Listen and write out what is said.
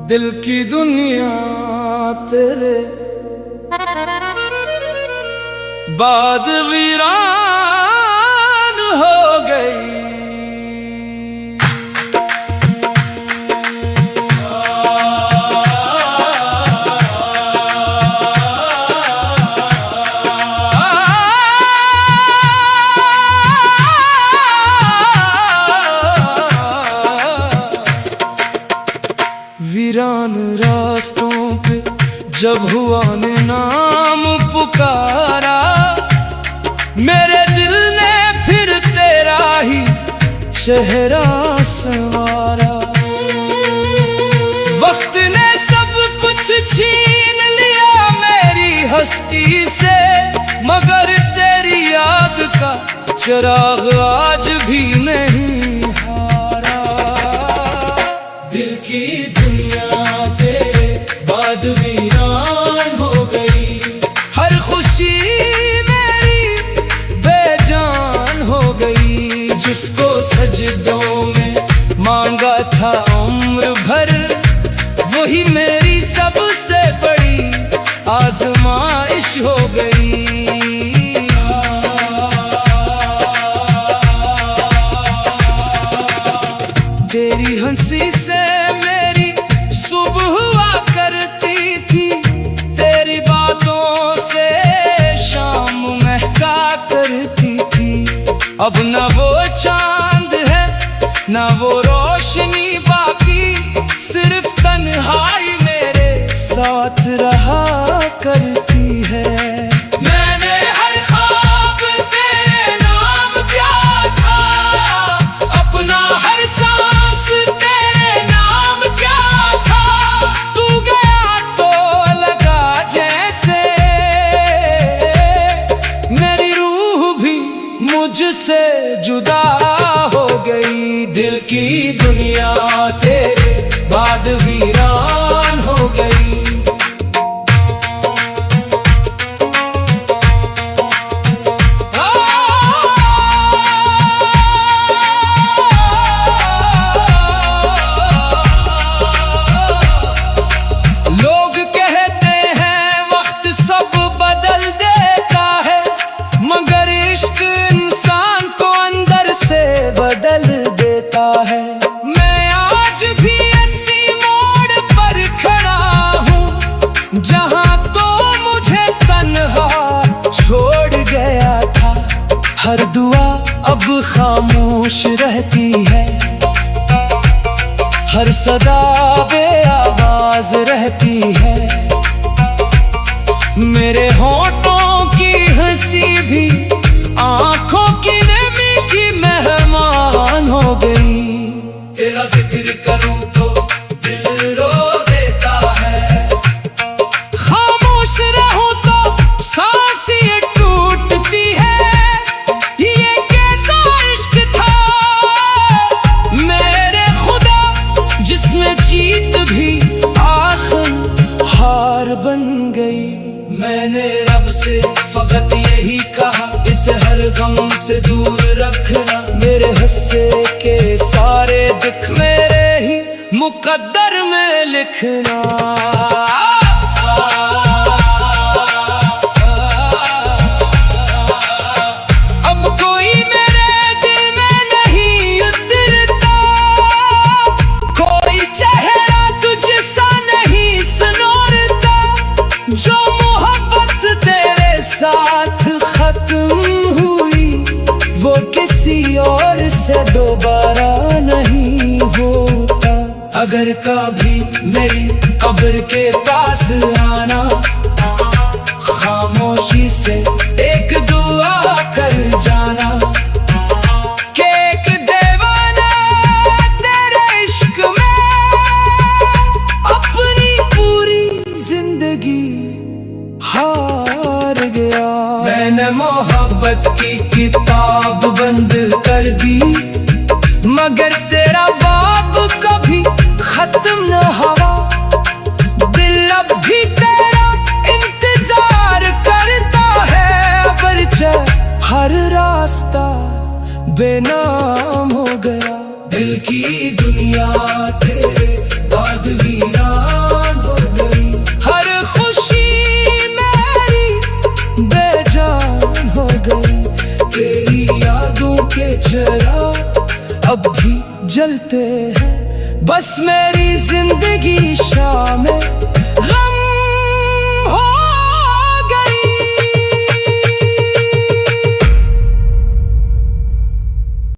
दिल की दुनिया तेरे बाद वीरान हो गई। वीरान रास्तों पे जब हुआ ने नाम पुकारा, मेरे दिल ने फिर तेरा ही चेहरा संवारा। वक्त ने सब कुछ छीन लिया मेरी हस्ती से, मगर तेरी याद का चिराग आज भी नहीं हारा। दिल की दुनिया तेरे बाद वीरान हो गई, हर खुशी मेरी बेजान हो गई। जिसको सजदों में मांगा था उम्र भर, वही मेरी सबसे बड़ी आजमाइश हो गई। तेरी हंसी से मेरी सुबह हुआ करती थी, तेरी बातों से शाम महका करती थी। अब न वो चांद है न वो रोशनी बाकी, सिर्फ तन्हाई मेरे साथ रहा करती है। मैंने हर ख्वाब तेरे नाम किया था, अपना हर सांस तेरे नाम क्या था। तू गया तो लगा जैसे मेरी रूह भी मुझसे जुदा हो गई। दिल की दुनिया तेरे बाद वीरान हो गई। लोग कहते हैं वक्त सब बदल देता है, मगर इश्क इंसान को अंदर से बदल देता है। मैं आज भी ऐसी मोड़ पर खड़ा हूँ जहाँ तो मुझे तन्हा छोड़ गया था। हर दुआ अब खामोश रहती है, हर सदा बेआवाज रहती है। मेरे होठों की हंसी भी आंखों की नमी की मेहमान हो गई। तेरा जिक्र करूं तो दिल रो देता है, खामोश रहूं तो सांस ये टूटती है। ये कैसा इश्क था मेरे खुदा, जिसमें जीत भी आखिर हार बन गई। मैंने रब से फकत यही कहा, इसे हर गम से दूर रखना। मेरे हिस्से के सारे दुख मेरे ही मुकद्दर में लिखना। अब कोई मेरे दिल में नहीं उतरता, कोई चेहरा तुझसा नहीं सनोरता। जो मोहब्बत तेरे साथ खत्म हुई, वो किसी और से दोबारा नहीं होता। अगर कभी मेरी कब्र के पास आना, खामोशी से एक दुआ कर जाना कि एक दीवाना तेरे इश्क में अपनी पूरी जिंदगी हार गया। मैंने मोहब्बत की किताब बंद कर दी, मगर तेरा बाब कभी खत्म न हुआ। दिल अब भी तेरा इंतजार करता है, अब अब भी जलते हैं, बस मेरी जिंदगी शामें